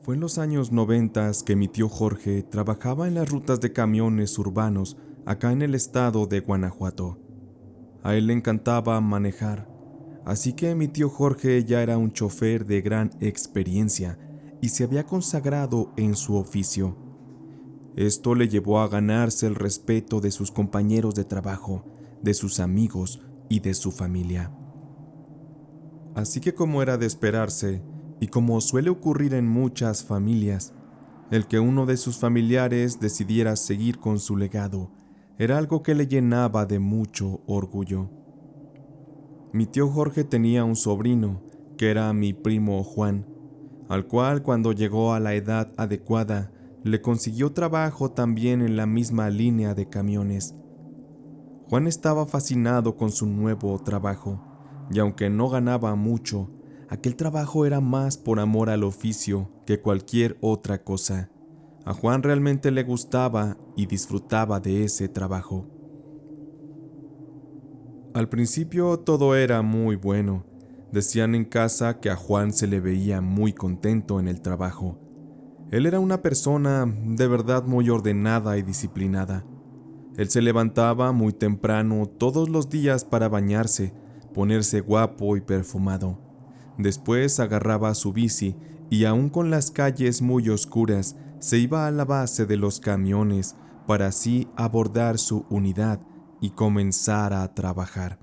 Fue en los años 90 que mi tío Jorge trabajaba en las rutas de camiones urbanos acá en el estado de Guanajuato. A él le encantaba manejar, así que mi tío Jorge ya era un chofer de gran experiencia y se había consagrado en su oficio. Esto le llevó a ganarse el respeto de sus compañeros de trabajo, de sus amigos y de su familia. Así que, como era de esperarse, y como suele ocurrir en muchas familias, el que uno de sus familiares decidiera seguir con su legado era algo que le llenaba de mucho orgullo. Mi tío Jorge tenía un sobrino, que era mi primo Juan, al cual cuando llegó a la edad adecuada, le consiguió trabajo también en la misma línea de camiones. Juan estaba fascinado con su nuevo trabajo, y aunque no ganaba mucho, aquel trabajo era más por amor al oficio que cualquier otra cosa. A Juan realmente le gustaba y disfrutaba de ese trabajo. Al principio todo era muy bueno. Decían en casa que a Juan se le veía muy contento en el trabajo. Él era una persona de verdad muy ordenada y disciplinada. Él se levantaba muy temprano todos los días para bañarse, ponerse guapo y perfumado. Después agarraba su bici y aun con las calles muy oscuras, se iba a la base de los camiones para así abordar su unidad y comenzar a trabajar.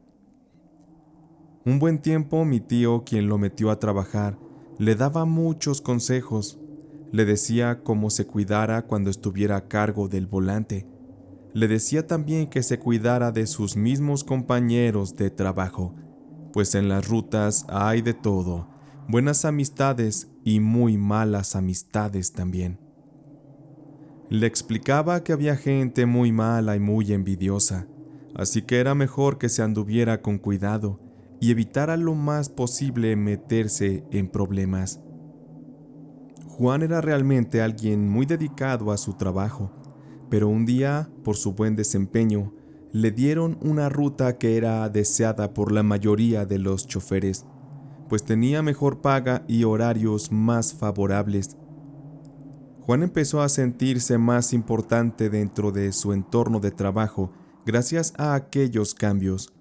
Un buen tiempo mi tío, quien lo metió a trabajar, le daba muchos consejos. Le decía cómo se cuidara cuando estuviera a cargo del volante. Le decía también que se cuidara de sus mismos compañeros de trabajo, pues en las rutas hay de todo, buenas amistades y muy malas amistades también. Le explicaba que había gente muy mala y muy envidiosa, así que era mejor que se anduviera con cuidado y evitara lo más posible meterse en problemas. Juan era realmente alguien muy dedicado a su trabajo, pero un día, por su buen desempeño, le dieron una ruta que era deseada por la mayoría de los choferes, pues tenía mejor paga y horarios más favorables. Juan empezó a sentirse más importante dentro de su entorno de trabajo gracias a aquellos cambios,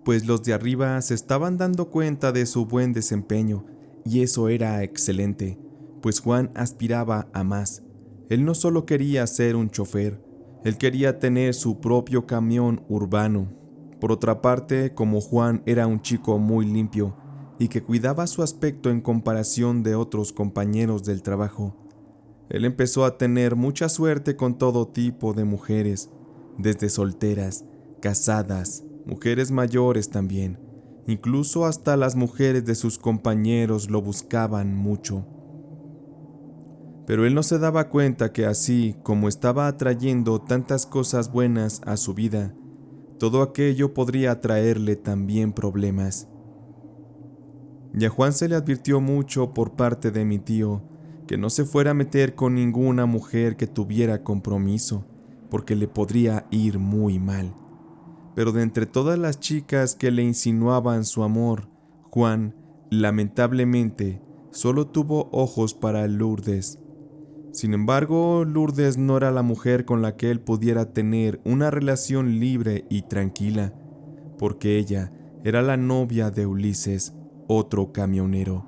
pues los de arriba se estaban dando cuenta de su buen desempeño, y eso era excelente, pues Juan aspiraba a más. Él no solo quería ser un chofer, él quería tener su propio camión urbano. Por otra parte, como Juan era un chico muy limpio y que cuidaba su aspecto en comparación de otros compañeros del trabajo, él empezó a tener mucha suerte con todo tipo de mujeres, desde solteras, casadas, mujeres mayores también. Incluso hasta las mujeres de sus compañeros lo buscaban mucho. Pero él no se daba cuenta que así como estaba atrayendo tantas cosas buenas a su vida, todo aquello podría traerle también problemas. Y a Juan se le advirtió mucho por parte de mi tío que no se fuera a meter con ninguna mujer que tuviera compromiso, porque le podría ir muy mal. Pero de entre todas las chicas que le insinuaban su amor, Juan, lamentablemente, solo tuvo ojos para Lourdes. Sin embargo, Lourdes no era la mujer con la que él pudiera tener una relación libre y tranquila, porque ella era la novia de Ulises, otro camionero.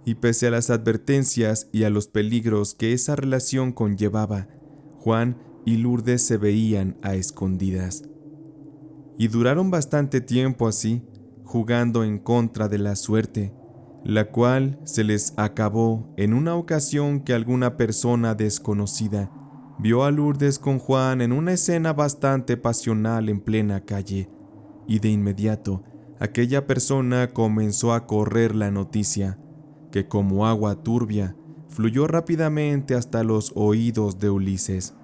Y pese a las advertencias y a los peligros que esa relación conllevaba, Juan y Lourdes se veían a escondidas. Y duraron bastante tiempo así, jugando en contra de la suerte, la cual se les acabó en una ocasión que alguna persona desconocida vio a Lourdes con Juan en una escena bastante pasional en plena calle, y de inmediato aquella persona comenzó a correr la noticia, que como agua turbia fluyó rápidamente hasta los oídos de Ulises.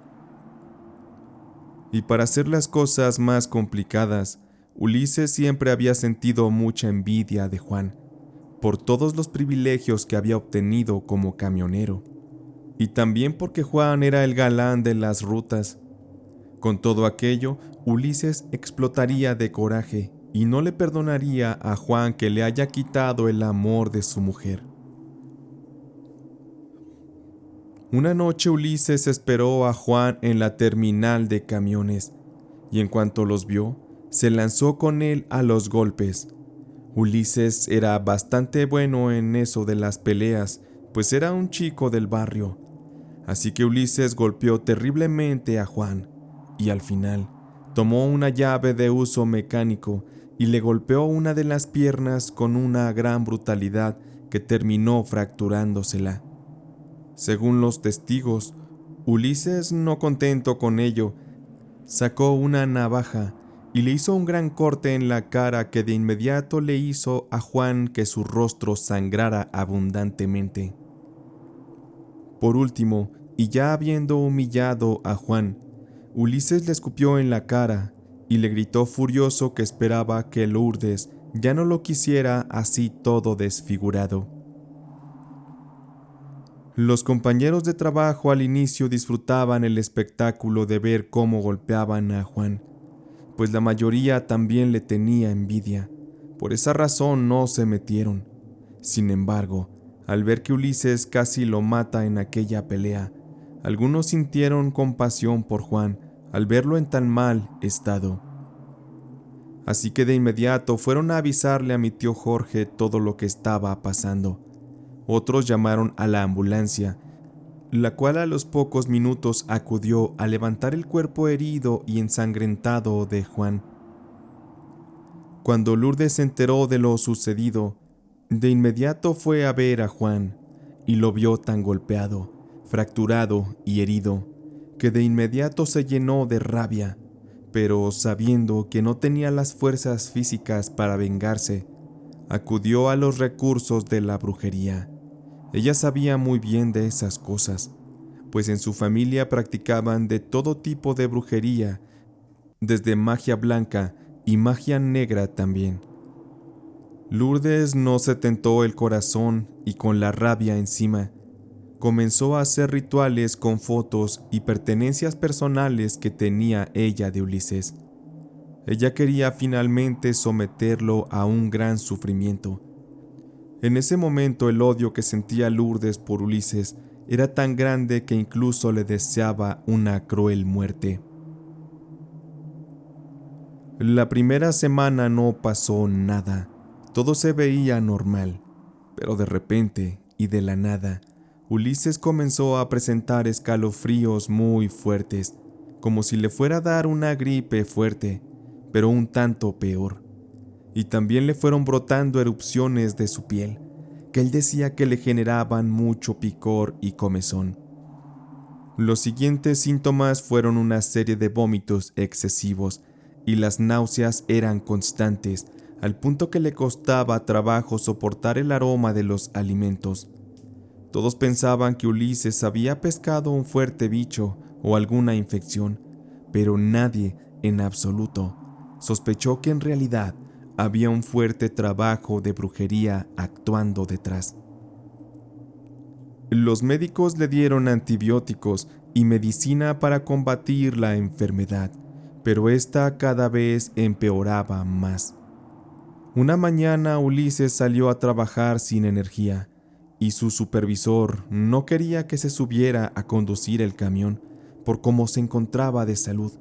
Y para hacer las cosas más complicadas, Ulises siempre había sentido mucha envidia de Juan, por todos los privilegios que había obtenido como camionero, y también porque Juan era el galán de las rutas. Con todo aquello, Ulises explotaría de coraje y no le perdonaría a Juan que le haya quitado el amor de su mujer. Una noche Ulises esperó a Juan en la terminal de camiones, y en cuanto los vio, se lanzó con él a los golpes. Ulises era bastante bueno en eso de las peleas, pues era un chico del barrio. Así que Ulises golpeó terriblemente a Juan, y al final tomó una llave de uso mecánico y le golpeó una de las piernas con una gran brutalidad que terminó fracturándosela. Según los testigos, Ulises, no contento con ello, sacó una navaja y le hizo un gran corte en la cara que de inmediato le hizo a Juan que su rostro sangrara abundantemente. Por último, y ya habiendo humillado a Juan, Ulises le escupió en la cara y le gritó furioso que esperaba que Lourdes ya no lo quisiera así todo desfigurado. Los compañeros de trabajo al inicio disfrutaban el espectáculo de ver cómo golpeaban a Juan, pues la mayoría también le tenía envidia. Por esa razón no se metieron. Sin embargo, al ver que Ulises casi lo mata en aquella pelea, algunos sintieron compasión por Juan al verlo en tan mal estado. Así que de inmediato fueron a avisarle a mi tío Jorge todo lo que estaba pasando. Otros llamaron a la ambulancia, la cual a los pocos minutos acudió a levantar el cuerpo herido y ensangrentado de Juan. Cuando Lourdes se enteró de lo sucedido, de inmediato fue a ver a Juan y lo vio tan golpeado, fracturado y herido, que de inmediato se llenó de rabia, pero sabiendo que no tenía las fuerzas físicas para vengarse, acudió a los recursos de la brujería. Ella sabía muy bien de esas cosas, pues en su familia practicaban de todo tipo de brujería, desde magia blanca y magia negra también. Lourdes no se tentó el corazón y con la rabia encima, comenzó a hacer rituales con fotos y pertenencias personales que tenía ella de Ulises. Ella quería finalmente someterlo a un gran sufrimiento. En ese momento el odio que sentía Lourdes por Ulises era tan grande que incluso le deseaba una cruel muerte. La primera semana no pasó nada, todo se veía normal, pero de repente y de la nada, Ulises comenzó a presentar escalofríos muy fuertes, como si le fuera a dar una gripe fuerte, pero un tanto peor. Y también le fueron brotando erupciones de su piel, que él decía que le generaban mucho picor y comezón. Los siguientes síntomas fueron una serie de vómitos excesivos y las náuseas eran constantes, al punto que le costaba trabajo soportar el aroma de los alimentos. Todos pensaban que Ulises había pescado un fuerte bicho o alguna infección, pero nadie, en absoluto, sospechó que en realidad había un fuerte trabajo de brujería actuando detrás. Los médicos le dieron antibióticos y medicina para combatir la enfermedad, pero esta cada vez empeoraba más. Una mañana Ulises salió a trabajar sin energía y su supervisor no quería que se subiera a conducir el camión por cómo se encontraba de salud.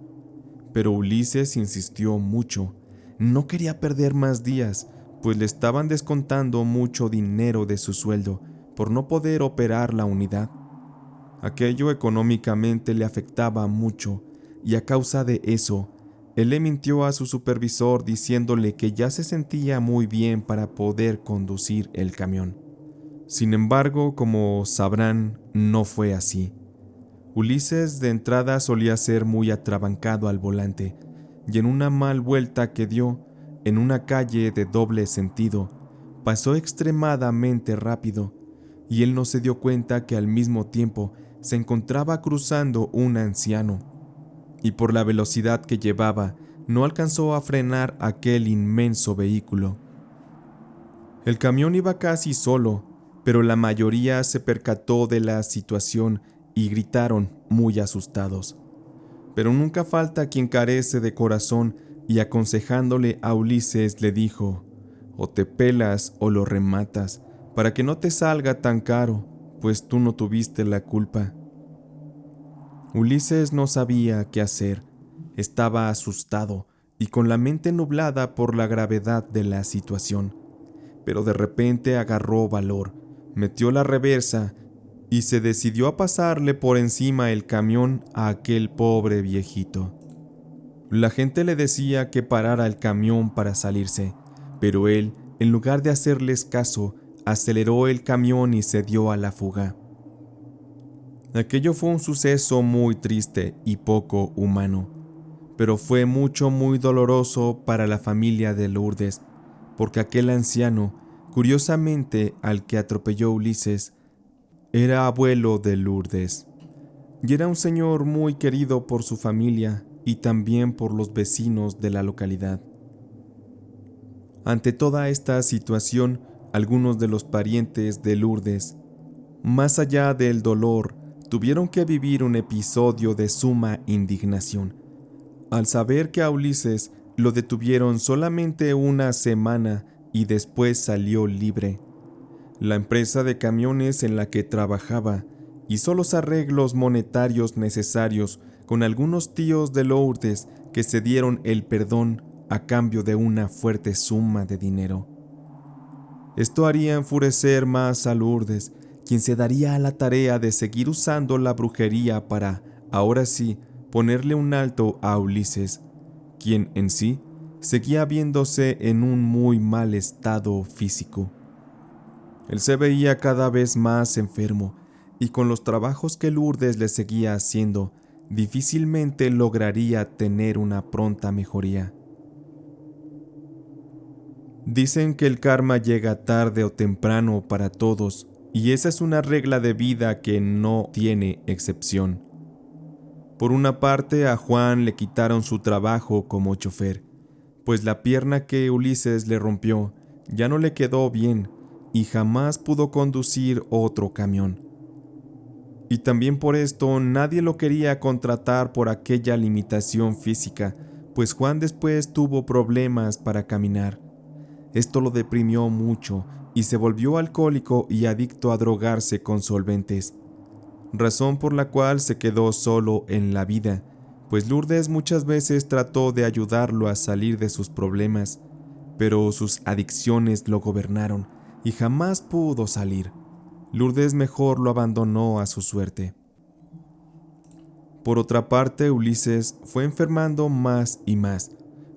Pero Ulises insistió mucho. No quería perder más días, pues le estaban descontando mucho dinero de su sueldo por no poder operar la unidad. Aquello económicamente le afectaba mucho y a causa de eso, él le mintió a su supervisor diciéndole que ya se sentía muy bien para poder conducir el camión. Sin embargo, como sabrán, no fue así. Ulises de entrada solía ser muy atrabancado al volante, y en una mal vuelta que dio, en una calle de doble sentido, pasó extremadamente rápido, y él no se dio cuenta que al mismo tiempo se encontraba cruzando un anciano, y por la velocidad que llevaba, no alcanzó a frenar aquel inmenso vehículo. El camión iba casi solo, pero la mayoría se percató de la situación y gritaron muy asustados. Pero nunca falta quien carece de corazón y aconsejándole a Ulises le dijo: o te pelas o lo rematas, para que no te salga tan caro, pues tú no tuviste la culpa. Ulises no sabía qué hacer. Estaba asustado y con la mente nublada por la gravedad de la situación. Pero de repente agarró valor, metió la reversa y se decidió a pasarle por encima el camión a aquel pobre viejito. La gente le decía que parara el camión para salirse, pero él, en lugar de hacerles caso, aceleró el camión y se dio a la fuga. Aquello fue un suceso muy triste y poco humano, pero fue muy doloroso para la familia de Lourdes, porque aquel anciano, curiosamente al que atropelló Ulises, era abuelo de Lourdes, y era un señor muy querido por su familia y también por los vecinos de la localidad. Ante toda esta situación, algunos de los parientes de Lourdes, más allá del dolor, tuvieron que vivir un episodio de suma indignación, al saber que a Ulises lo detuvieron solamente una semana y después salió libre. La empresa de camiones en la que trabajaba hizo los arreglos monetarios necesarios con algunos tíos de Lourdes que se dieron el perdón a cambio de una fuerte suma de dinero. Esto haría enfurecer más a Lourdes, quien se daría a la tarea de seguir usando la brujería para, ahora sí, ponerle un alto a Ulises, quien en sí seguía viéndose en un muy mal estado físico. Él se veía cada vez más enfermo y con los trabajos que Lourdes le seguía haciendo, difícilmente lograría tener una pronta mejoría. Dicen que el karma llega tarde o temprano para todos, y esa es una regla de vida que no tiene excepción. Por una parte, a Juan le quitaron su trabajo como chofer, pues la pierna que Ulises le rompió ya no le quedó bien y jamás pudo conducir otro camión. Y también por esto nadie lo quería contratar por aquella limitación física, pues Juan después tuvo problemas para caminar. Esto lo deprimió mucho y se volvió alcohólico y adicto a drogarse con solventes, razón por la cual se quedó solo en la vida, pues Lourdes muchas veces trató de ayudarlo a salir de sus problemas, pero sus adicciones lo gobernaron y jamás pudo salir. Lourdes mejor lo abandonó a su suerte. Por otra parte, Ulises fue enfermando más y más.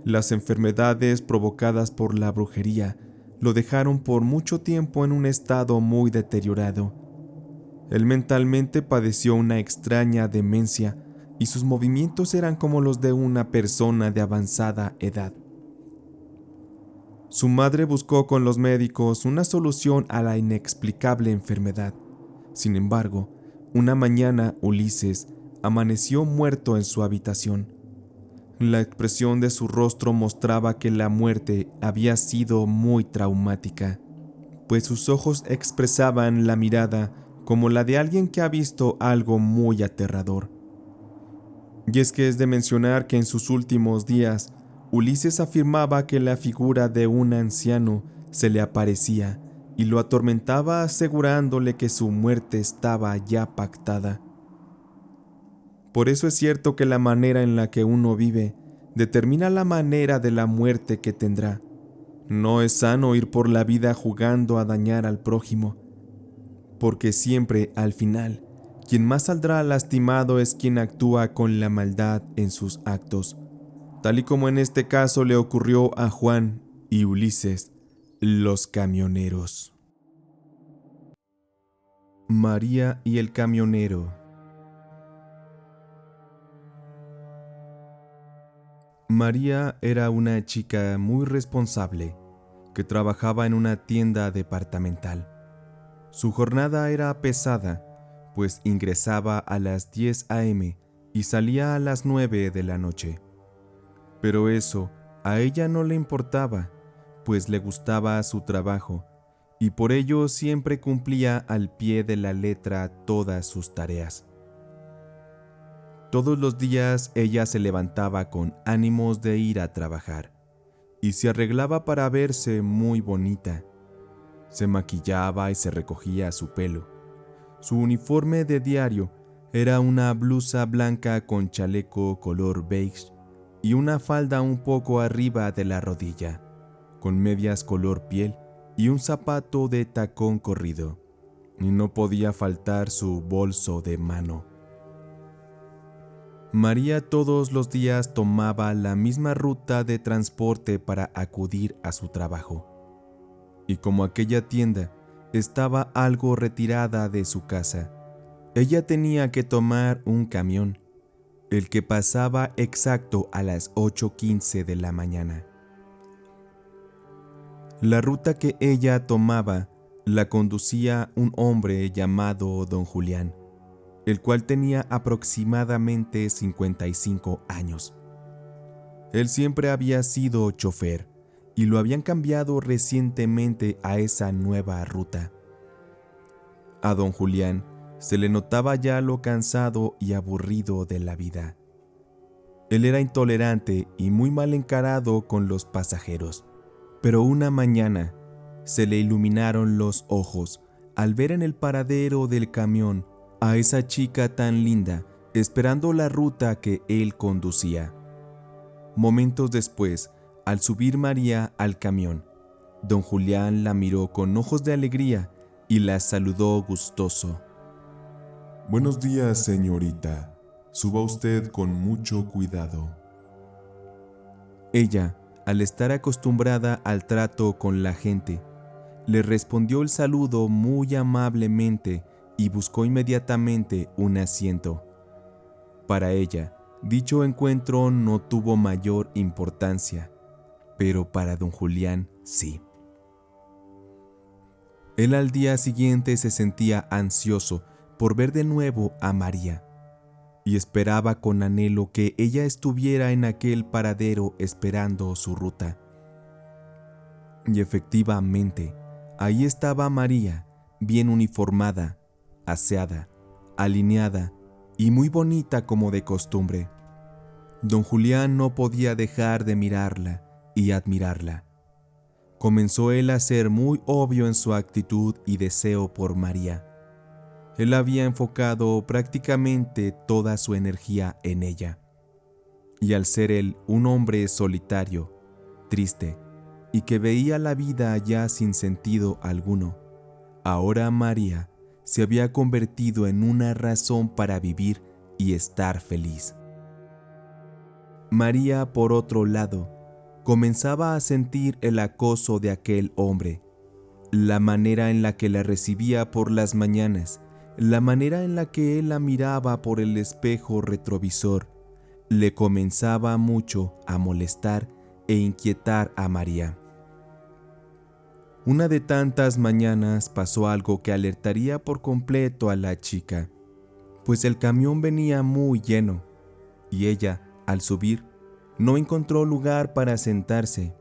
Las enfermedades provocadas por la brujería lo dejaron por mucho tiempo en un estado muy deteriorado. Él mentalmente padeció una extraña demencia y sus movimientos eran como los de una persona de avanzada edad. Su madre buscó con los médicos una solución a la inexplicable enfermedad. Sin embargo, una mañana Ulises amaneció muerto en su habitación. La expresión de su rostro mostraba que la muerte había sido muy traumática, pues sus ojos expresaban la mirada como la de alguien que ha visto algo muy aterrador. Y es que es de mencionar que en sus últimos días, Ulises afirmaba que la figura de un anciano se le aparecía y lo atormentaba asegurándole que su muerte estaba ya pactada. Por eso es cierto que la manera en la que uno vive determina la manera de la muerte que tendrá. No es sano ir por la vida jugando a dañar al prójimo, porque siempre, al final, quien más saldrá lastimado es quien actúa con la maldad en sus actos, tal y como en este caso le ocurrió a Juan y Ulises, los camioneros. María y el camionero. María era una chica muy responsable que trabajaba en una tienda departamental. Su jornada era pesada, pues ingresaba a las 10 a.m. y salía a las 9 de la noche. Pero eso a ella no le importaba, pues le gustaba su trabajo y por ello siempre cumplía al pie de la letra todas sus tareas. Todos los días ella se levantaba con ánimos de ir a trabajar y se arreglaba para verse muy bonita. Se maquillaba y se recogía su pelo. Su uniforme de diario Era una blusa blanca con chaleco color beige y una falda un poco arriba de la rodilla, con medias color piel y un zapato de tacón corrido. Y no podía faltar su bolso de mano. María todos los días tomaba la misma ruta de transporte para acudir a su trabajo. Y como aquella tienda estaba algo retirada de su casa, ella tenía que tomar un camión, el que pasaba exacto a las 8:15 de la mañana. La ruta que ella tomaba la conducía un hombre llamado Don Julián, el cual tenía aproximadamente 55 años. Él siempre había sido chofer y lo habían cambiado recientemente a esa nueva ruta. A Don Julián se le notaba ya lo cansado y aburrido de la vida. Él era intolerante y muy mal encarado con los pasajeros, pero una mañana se le iluminaron los ojos al ver en el paradero del camión a esa chica tan linda esperando la ruta que él conducía. Momentos después, al subir María al camión, Don Julián la miró con ojos de alegría y la saludó gustoso. Buenos días, señorita. Suba usted con mucho cuidado. Ella, al estar acostumbrada al trato con la gente, le respondió el saludo muy amablemente y buscó inmediatamente un asiento. Para ella, dicho encuentro no tuvo mayor importancia, pero para Don Julián sí. Él al día siguiente se sentía ansioso por ver de nuevo a María y esperaba con anhelo que ella estuviera en aquel paradero esperando su ruta. Y efectivamente, ahí estaba María, bien uniformada, aseada, alineada y muy bonita como de costumbre. Don Julián no podía dejar de mirarla y admirarla. Comenzó él a ser muy obvio en su actitud y deseo por María. Él había enfocado prácticamente toda su energía en ella. Y al ser él un hombre solitario, triste, y que veía la vida ya sin sentido alguno, ahora María se había convertido en una razón para vivir y estar feliz. María, por otro lado, comenzaba a sentir el acoso de aquel hombre, la manera en la que la recibía por las mañanas, la manera en la que él la miraba por el espejo retrovisor, le comenzaba mucho a molestar e inquietar a María. Una de tantas mañanas pasó algo que alertaría por completo a la chica, pues el camión venía muy lleno y ella, al subir, no encontró lugar para sentarse.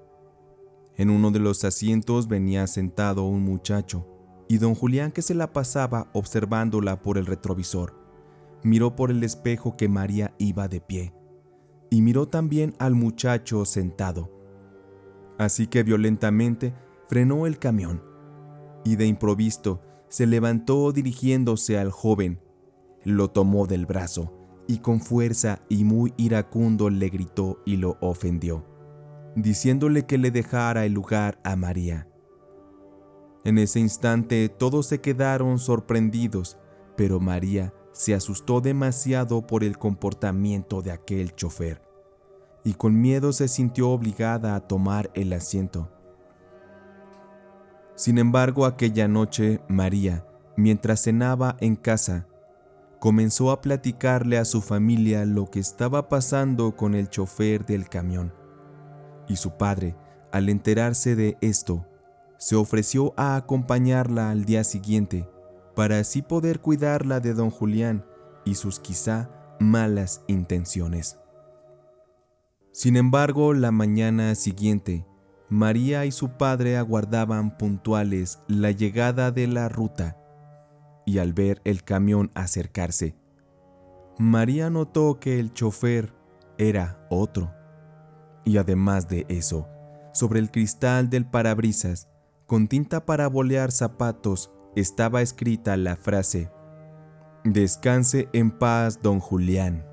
En uno de los asientos venía sentado un muchacho, y Don Julián, que se la pasaba observándola por el retrovisor, miró por el espejo que María iba de pie, y miró también al muchacho sentado. Así que violentamente frenó el camión, y de improviso se levantó dirigiéndose al joven, lo tomó del brazo, y con fuerza y muy iracundo le gritó y lo ofendió, diciéndole que le dejara el lugar a María. En ese instante todos se quedaron sorprendidos, pero María se asustó demasiado por el comportamiento de aquel chofer, y con miedo se sintió obligada a tomar el asiento. Sin embargo, aquella noche María, mientras cenaba en casa, comenzó a platicarle a su familia lo que estaba pasando con el chofer del camión. Y su padre, al enterarse de esto, se ofreció a acompañarla al día siguiente para así poder cuidarla de Don Julián y sus quizá malas intenciones. Sin embargo, la mañana siguiente, María y su padre aguardaban puntuales la llegada de la ruta, y al ver el camión acercarse, María notó que el chofer era otro. Y además de eso, sobre el cristal del parabrisas, con tinta para bolear zapatos, estaba escrita la frase: Descanse en paz, don Julián.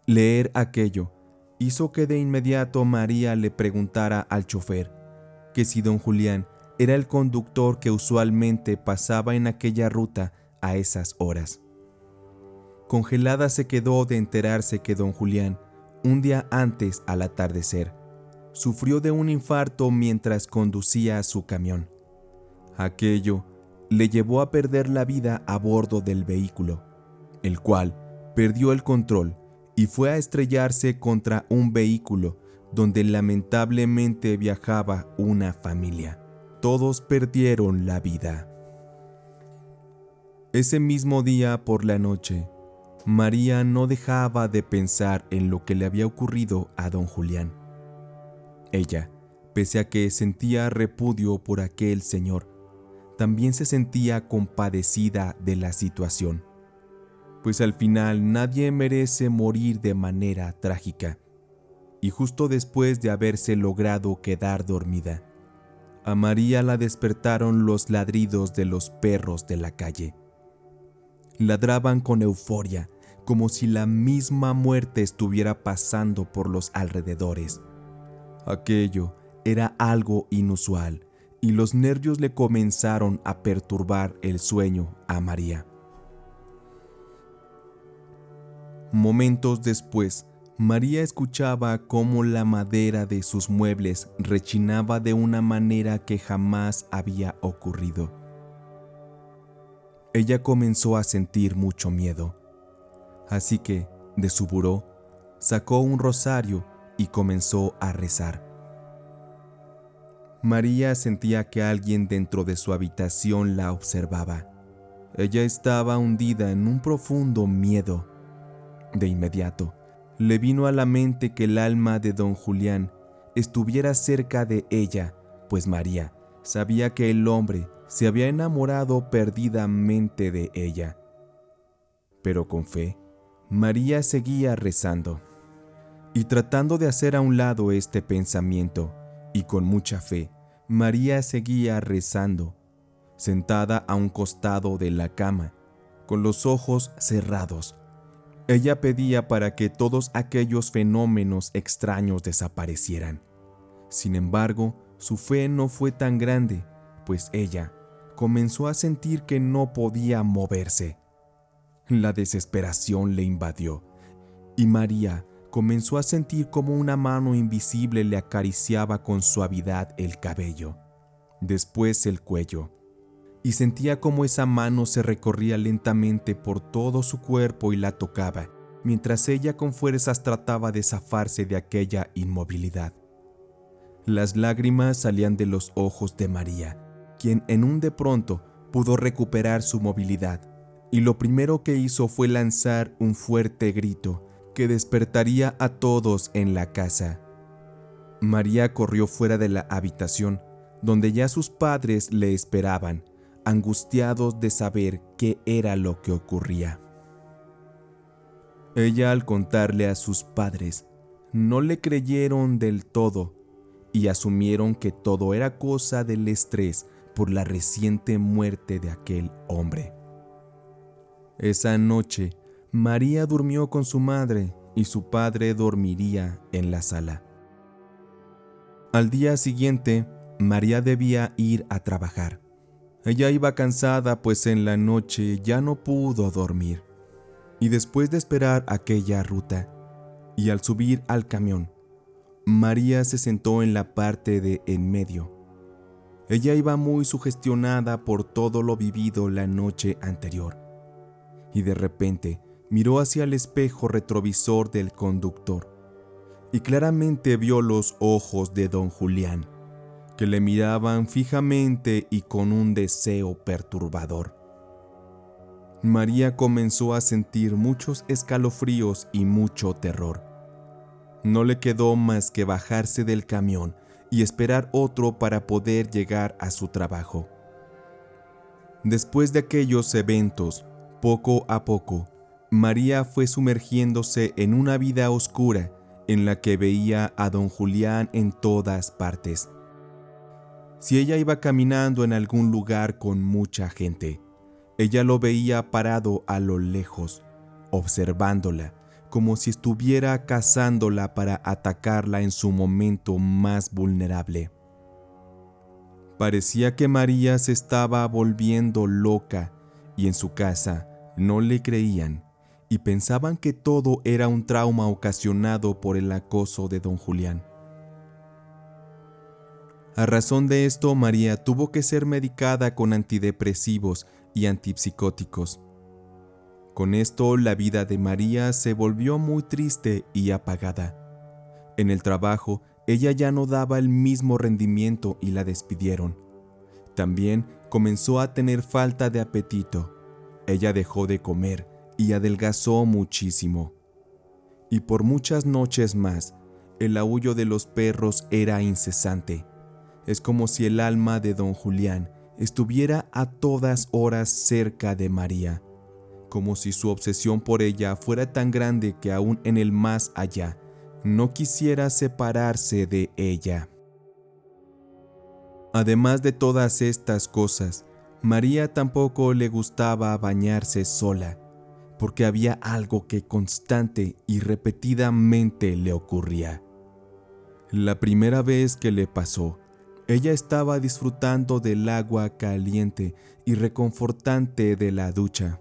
Leer aquello hizo que de inmediato María le preguntara al chofer que si don Julián era el conductor que usualmente pasaba en aquella ruta a esas horas. Congelada se quedó de enterarse que don Julián, un día antes al atardecer, sufrió de un infarto mientras conducía su camión. Aquello le llevó a perder la vida a bordo del vehículo, el cual perdió el control y fue a estrellarse contra un vehículo donde lamentablemente viajaba una familia. Todos perdieron la vida. Ese mismo día por la noche, María no dejaba de pensar en lo que le había ocurrido a don Julián. Ella, pese a que sentía repudio por aquel señor, también se sentía compadecida de la situación, pues al final nadie merece morir de manera trágica. Y justo después de haberse logrado quedar dormida, a María la despertaron los ladridos de los perros de la calle. Ladraban con euforia, como si la misma muerte estuviera pasando por los alrededores. Aquello era algo inusual, y los nervios le comenzaron a perturbar el sueño a María. Momentos después, María escuchaba cómo la madera de sus muebles rechinaba de una manera que jamás había ocurrido. Ella comenzó a sentir mucho miedo, así que, de su buró, sacó un rosario y comenzó a rezar. María sentía que alguien dentro de su habitación la observaba. Ella estaba hundida en un profundo miedo. De inmediato, le vino a la mente que el alma de don Julián estuviera cerca de ella, pues María sabía que el hombre se había enamorado perdidamente de ella. Pero con fe, María seguía rezando. Y tratando de hacer a un lado este pensamiento, y con mucha fe, María seguía rezando, sentada a un costado de la cama, con los ojos cerrados. Ella pedía para que todos aquellos fenómenos extraños desaparecieran. Sin embargo, su fe no fue tan grande, pues ella comenzó a sentir que no podía moverse. La desesperación le invadió, y María comenzó a sentir como una mano invisible le acariciaba con suavidad el cabello, después el cuello, y sentía como esa mano se recorría lentamente por todo su cuerpo y la tocaba, mientras ella con fuerzas trataba de zafarse de aquella inmovilidad. Las lágrimas salían de los ojos de María, quien en un de pronto pudo recuperar su movilidad, y lo primero que hizo fue lanzar un fuerte grito que despertaría a todos en la casa. María corrió fuera de la habitación, donde ya sus padres le esperaban, angustiados de saber qué era lo que ocurría. Ella, al contarle a sus padres, no le creyeron del todo y asumieron que todo era cosa del estrés por la reciente muerte de aquel hombre. Esa noche, María durmió con su madre y su padre dormiría en la sala. Al día siguiente, María debía ir a trabajar. Ella iba cansada, pues en la noche ya no pudo dormir. Y después de esperar aquella ruta, y al subir al camión, María se sentó en la parte de en medio. Ella iba muy sugestionada por todo lo vivido la noche anterior, y de repente miró hacia el espejo retrovisor del conductor, y claramente vio los ojos de don Julián, que le miraban fijamente y con un deseo perturbador. María comenzó a sentir muchos escalofríos y mucho terror. No le quedó más que bajarse del camión y esperar otro para poder llegar a su trabajo. Después de aquellos eventos, poco a poco, María fue sumergiéndose en una vida oscura en la que veía a don Julián en todas partes. Si ella iba caminando en algún lugar con mucha gente, Ella lo veía parado a lo lejos, observándola, como si estuviera cazándola para atacarla en su momento más vulnerable. Parecía que María se estaba volviendo loca y en su casa no le creían y pensaban que todo era un trauma ocasionado por el acoso de don Julián. A razón de esto, María tuvo que ser medicada con antidepresivos y antipsicóticos. Con esto, la vida de María se volvió muy triste y apagada. En el trabajo, ella ya no daba el mismo rendimiento y la despidieron. También comenzó a tener falta de apetito. Ella dejó de comer y adelgazó muchísimo. Y por muchas noches más, el aullo de los perros era incesante. Es como si el alma de don Julián estuviera a todas horas cerca de María, como si su obsesión por ella fuera tan grande que aún en el más allá no quisiera separarse de ella. Además de todas estas cosas, María tampoco le gustaba bañarse sola, porque había algo que constante y repetidamente le ocurría. La primera vez que le pasó, ella estaba disfrutando del agua caliente y reconfortante de la ducha,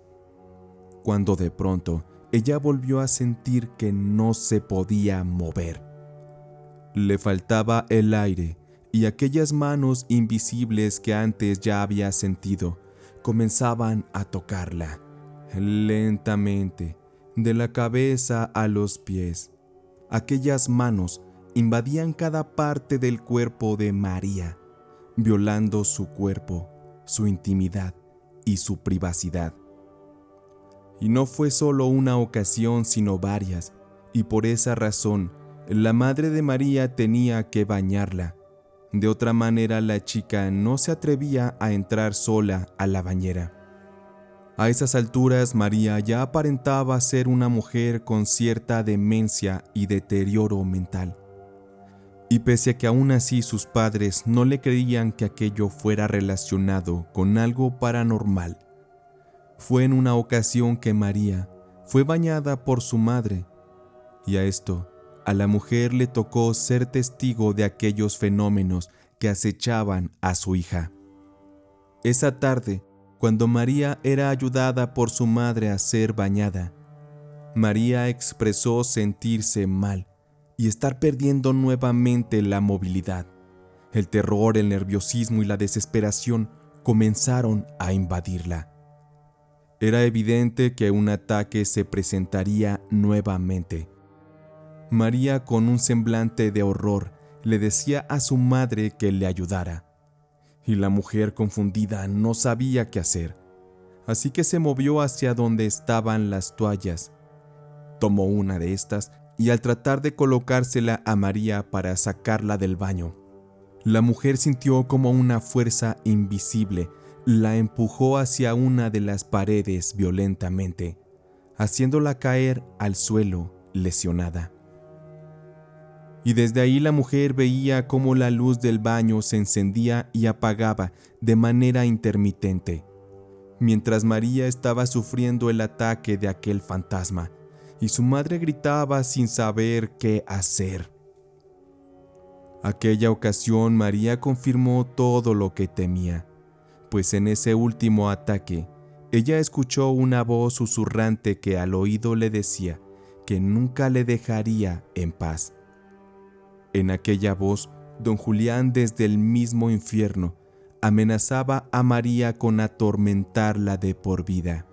cuando de pronto ella volvió a sentir que no se podía mover. Le faltaba el aire y aquellas manos invisibles que antes ya había sentido comenzaban a tocarla, lentamente, de la cabeza a los pies. Aquellas manos invadían cada parte del cuerpo de María, violando su cuerpo, su intimidad y su privacidad. Y no fue solo una ocasión, sino varias, y por esa razón, la madre de María tenía que bañarla. De otra manera, la chica no se atrevía a entrar sola a la bañera. A esas alturas, María ya aparentaba ser una mujer con cierta demencia y deterioro mental. Y pese a que aún así sus padres no le creían que aquello fuera relacionado con algo paranormal, fue en una ocasión que María fue bañada por su madre, y a la mujer le tocó ser testigo de aquellos fenómenos que acechaban a su hija. Esa tarde, cuando María era ayudada por su madre a ser bañada, María expresó sentirse mal y estar perdiendo nuevamente la movilidad. El terror, el nerviosismo y la desesperación comenzaron a invadirla. Era evidente que un ataque se presentaría nuevamente. María, con un semblante de horror, le decía a su madre que le ayudara. Y la mujer, confundida, no sabía qué hacer. Así que se movió hacia donde estaban las toallas. Tomó una de estas y al tratar de colocársela a María para sacarla del baño, la mujer sintió como una fuerza invisible la empujó hacia una de las paredes violentamente, haciéndola caer al suelo lesionada. Y desde ahí la mujer veía cómo la luz del baño se encendía y apagaba de manera intermitente, mientras María estaba sufriendo el ataque de aquel fantasma, y su madre gritaba sin saber qué hacer. Aquella ocasión María confirmó todo lo que temía, pues en ese último ataque, ella escuchó una voz susurrante que al oído le decía que nunca le dejaría en paz. En aquella voz, don Julián desde el mismo infierno amenazaba a María con atormentarla de por vida.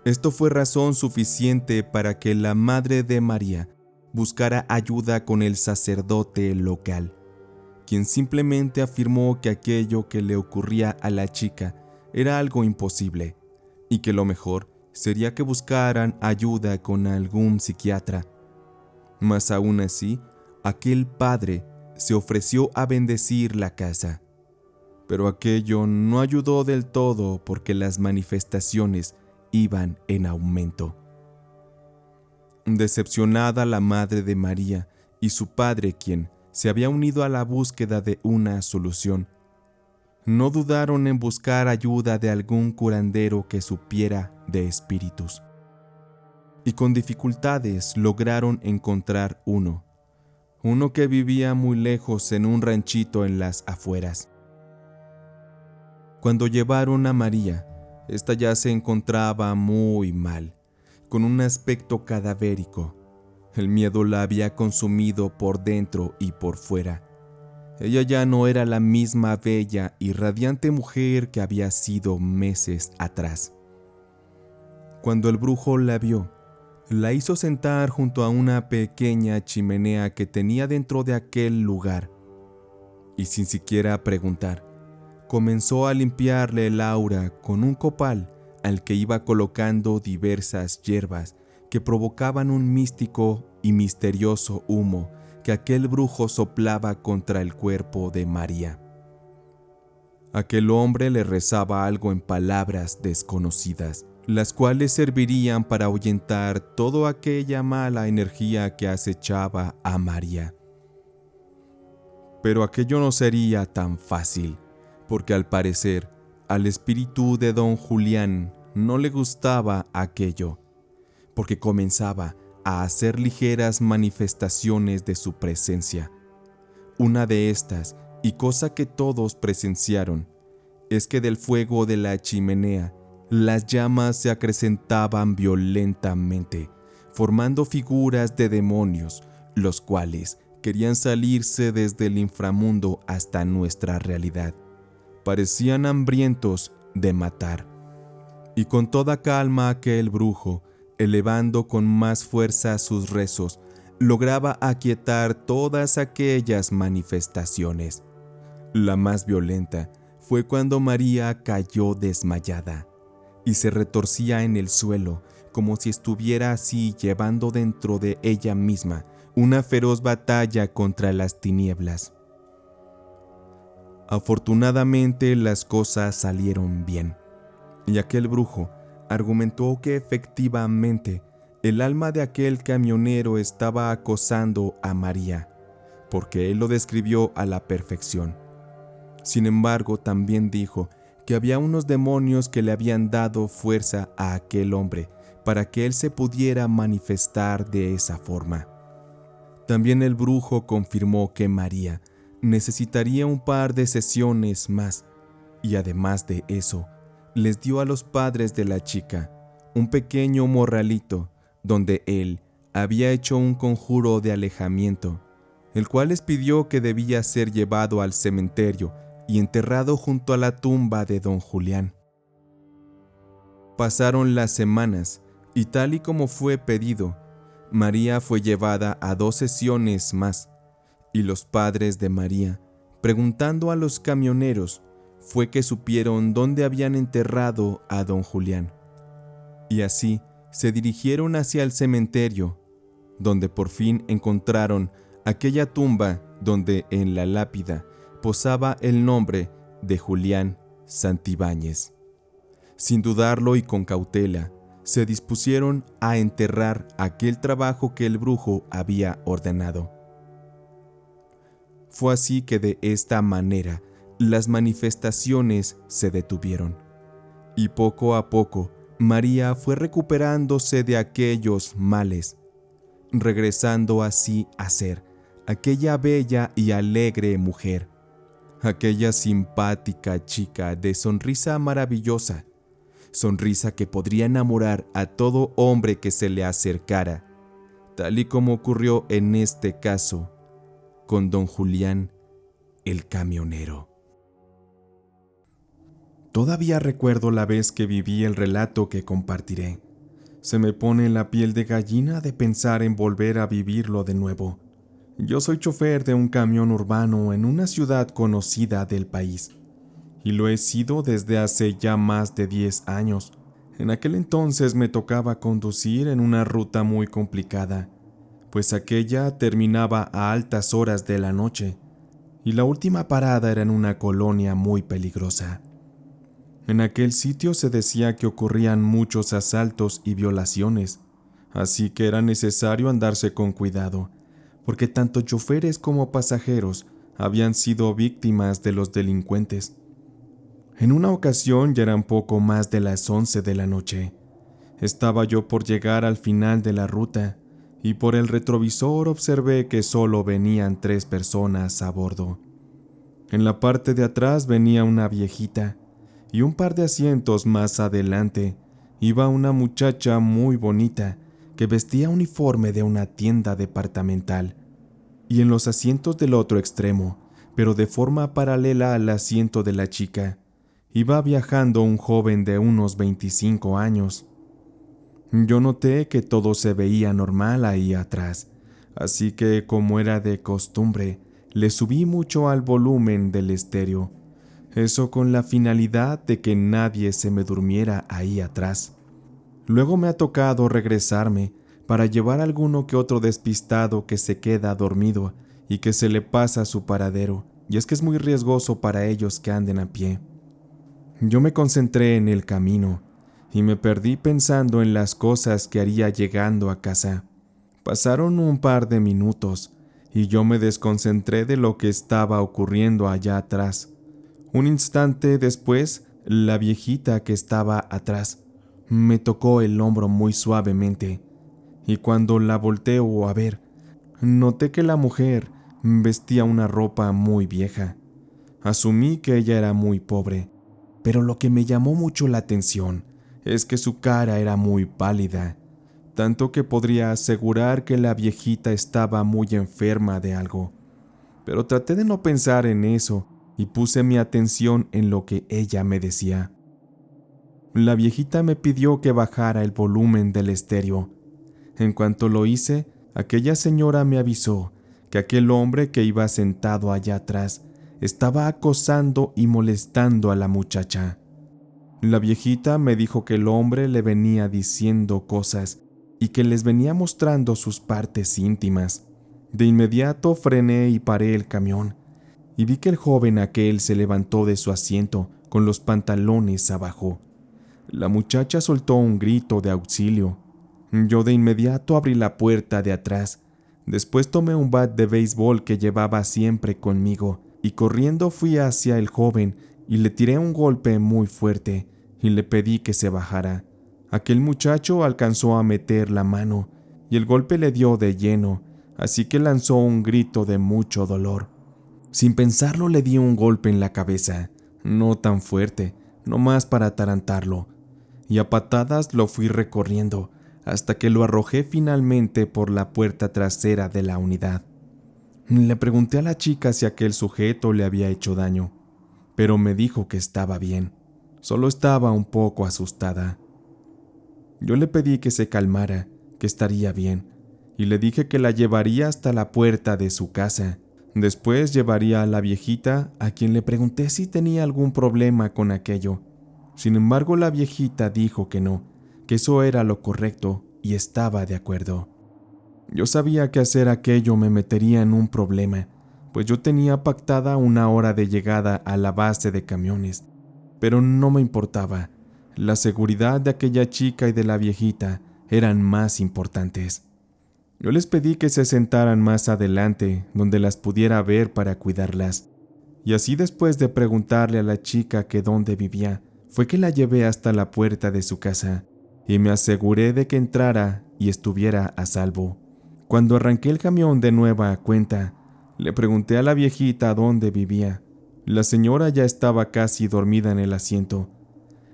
Esto fue razón suficiente para que la madre de María buscara ayuda con el sacerdote local, quien simplemente afirmó que aquello que le ocurría a la chica era algo imposible y que lo mejor sería que buscaran ayuda con algún psiquiatra. Mas aún así, aquel padre se ofreció a bendecir la casa. Pero aquello no ayudó del todo porque las manifestaciones iban en aumento. Decepcionada la madre de María y su padre, quien se había unido a la búsqueda de una solución, no dudaron en buscar ayuda de algún curandero que supiera de espíritus. Y con dificultades lograron encontrar uno que vivía muy lejos en un ranchito en las afueras. Cuando llevaron a María, esta ya se encontraba muy mal, con un aspecto cadavérico. El miedo la había consumido por dentro y por fuera. Ella ya no era la misma bella y radiante mujer que había sido meses atrás. Cuando el brujo la vio, la hizo sentar junto a una pequeña chimenea que tenía dentro de aquel lugar, y sin siquiera preguntar, comenzó a limpiarle el aura con un copal al que iba colocando diversas hierbas que provocaban un místico y misterioso humo que aquel brujo soplaba contra el cuerpo de María. Aquel hombre le rezaba algo en palabras desconocidas, las cuales servirían para ahuyentar toda aquella mala energía que acechaba a María. Pero aquello no sería tan fácil, porque al parecer al espíritu de don Julián no le gustaba aquello, porque comenzaba a hacer ligeras manifestaciones de su presencia. Una de estas, y cosa que todos presenciaron, es que del fuego de la chimenea las llamas se acrecentaban violentamente, formando figuras de demonios, los cuales querían salirse desde el inframundo hasta nuestra realidad. Parecían hambrientos de matar. Y con toda calma aquel brujo, elevando con más fuerza sus rezos, lograba aquietar todas aquellas manifestaciones. La más violenta fue cuando María cayó desmayada y se retorcía en el suelo como si estuviera así llevando dentro de ella misma una feroz batalla contra las tinieblas. Afortunadamente las cosas salieron bien, y aquel brujo argumentó que efectivamente el alma de aquel camionero estaba acosando a María, porque él lo describió a la perfección. Sin embargo, también dijo que había unos demonios que le habían dado fuerza a aquel hombre para que él se pudiera manifestar de esa forma. También el brujo confirmó que María necesitaría un par de sesiones más, y además de eso, les dio a los padres de la chica un pequeño morralito donde él había hecho un conjuro de alejamiento, el cual les pidió que debía ser llevado al cementerio y enterrado junto a la tumba de don Julián. Pasaron las semanas y tal y como fue pedido, María fue llevada a 2 sesiones más, y los padres de María, preguntando a los camioneros, fue que supieron dónde habían enterrado a don Julián. Y así se dirigieron hacia el cementerio, donde por fin encontraron aquella tumba donde en la lápida posaba el nombre de Julián Santibáñez. Sin dudarlo y con cautela, se dispusieron a enterrar aquel trabajo que el brujo había ordenado. Fue así que de esta manera las manifestaciones se detuvieron, y poco a poco María fue recuperándose de aquellos males, regresando así a ser aquella bella y alegre mujer, aquella simpática chica de sonrisa maravillosa, sonrisa que podría enamorar a todo hombre que se le acercara, tal y como ocurrió en este caso con don Julián, el camionero. Todavía recuerdo la vez que viví el relato que compartiré. Se me pone la piel de gallina de pensar en volver a vivirlo de nuevo. Yo soy chofer de un camión urbano en una ciudad conocida del país, y lo he sido desde hace ya más de 10 años. En aquel entonces me tocaba conducir en una ruta muy complicada, pues aquella terminaba a altas horas de la noche, y la última parada era en una colonia muy peligrosa. En aquel sitio se decía que ocurrían muchos asaltos y violaciones, así que era necesario andarse con cuidado, porque tanto choferes como pasajeros habían sido víctimas de los delincuentes. En una ocasión ya eran poco más de las 11 de la noche. Estaba yo por llegar al final de la ruta y por el retrovisor observé que solo venían 3 personas a bordo. En la parte de atrás venía una viejita y un par de asientos más adelante iba una muchacha muy bonita que vestía uniforme de una tienda departamental. Y en los asientos del otro extremo, pero de forma paralela al asiento de la chica, iba viajando un joven de unos 25 años. Yo noté que todo se veía normal ahí atrás, así que, como era de costumbre, le subí mucho al volumen del estéreo, eso con la finalidad de que nadie se me durmiera ahí atrás. Luego me ha tocado regresarme para llevar a alguno que otro despistado que se queda dormido y que se le pasa su paradero, y es que es muy riesgoso para ellos que anden a pie. Yo me concentré en el camino y me perdí pensando en las cosas que haría llegando a casa. Pasaron un par de minutos y yo me desconcentré de lo que estaba ocurriendo allá atrás. Un instante después, la viejita que estaba atrás me tocó el hombro muy suavemente, y cuando la volteo a ver, noté que la mujer vestía una ropa muy vieja. Asumí que ella era muy pobre, pero lo que me llamó mucho la atención es que su cara era muy pálida, tanto que podría asegurar que la viejita estaba muy enferma de algo. Pero traté de no pensar en eso y puse mi atención en lo que ella me decía. La viejita me pidió que bajara el volumen del estéreo. En cuanto lo hice, aquella señora me avisó que aquel hombre que iba sentado allá atrás estaba acosando y molestando a la muchacha. La viejita me dijo que el hombre le venía diciendo cosas y que les venía mostrando sus partes íntimas. De inmediato frené y paré el camión, y vi que el joven aquel se levantó de su asiento con los pantalones abajo. La muchacha soltó un grito de auxilio. Yo de inmediato abrí la puerta de atrás. Después tomé un bat de béisbol que llevaba siempre conmigo y corriendo fui hacia el joven y le tiré un golpe muy fuerte y le pedí que se bajara. Aquel muchacho alcanzó a meter la mano y el golpe le dio de lleno, así que lanzó un grito de mucho dolor. Sin pensarlo le di un golpe en la cabeza, no tan fuerte, nomás para atarantarlo, y a patadas lo fui recorriendo hasta que lo arrojé finalmente por la puerta trasera de la unidad. Le pregunté a la chica si aquel sujeto le había hecho daño, pero me dijo que estaba bien, solo estaba un poco asustada. Yo le pedí que se calmara, que estaría bien, y le dije que la llevaría hasta la puerta de su casa. Después llevaría a la viejita, a quien le pregunté si tenía algún problema con aquello. Sin embargo, la viejita dijo que no, que eso era lo correcto y estaba de acuerdo. Yo sabía que hacer aquello me metería en un problema, pues yo tenía pactada una hora de llegada a la base de camiones, pero no me importaba. La seguridad de aquella chica y de la viejita eran más importantes. Yo les pedí que se sentaran más adelante, donde las pudiera ver para cuidarlas, y así después de preguntarle a la chica que dónde vivía, fue que la llevé hasta la puerta de su casa, y me aseguré de que entrara y estuviera a salvo. Cuando arranqué el camión de nueva cuenta, le pregunté a la viejita dónde vivía. La señora ya estaba casi dormida en el asiento.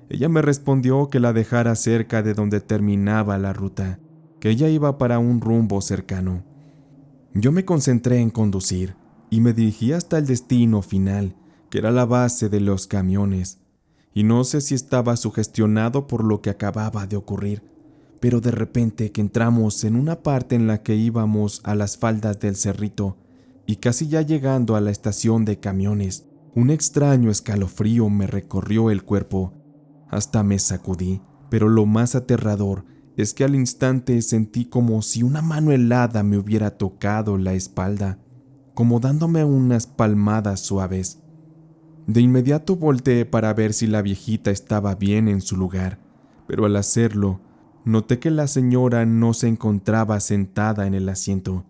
Ella me respondió que la dejara cerca de donde terminaba la ruta, que ella iba para un rumbo cercano. Yo me concentré en conducir y me dirigí hasta el destino final, que era la base de los camiones. Y no sé si estaba sugestionado por lo que acababa de ocurrir, pero de repente que entramos en una parte en la que íbamos a las faldas del cerrito y casi ya llegando a la estación de camiones, un extraño escalofrío me recorrió el cuerpo. Hasta me sacudí, pero lo más aterrador es que al instante sentí como si una mano helada me hubiera tocado la espalda, como dándome unas palmadas suaves. De inmediato volteé para ver si la viejita estaba bien en su lugar, pero al hacerlo, noté que la señora no se encontraba sentada en el asiento.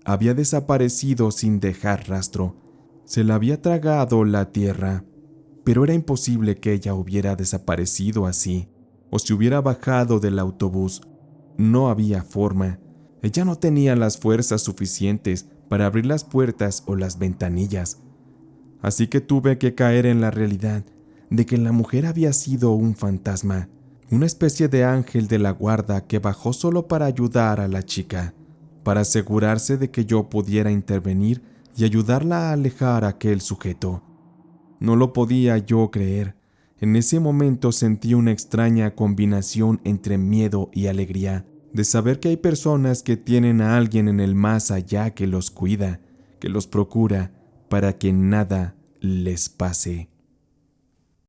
Había desaparecido sin dejar rastro. Se la había tragado la tierra. pero era imposible que ella hubiera desaparecido así, o se hubiera bajado del autobús. No había forma. Ella no tenía las fuerzas suficientes para abrir las puertas o las ventanillas. Así que tuve que caer en la realidad de que la mujer había sido un fantasma, una especie de ángel de la guarda que bajó solo para ayudar a la chica, para asegurarse de que yo pudiera intervenir y ayudarla a alejar a aquel sujeto. No lo podía yo creer. En ese momento sentí una extraña combinación entre miedo y alegría, de saber que hay personas que tienen a alguien en el más allá que los cuida, que los procura, para que nada les pase.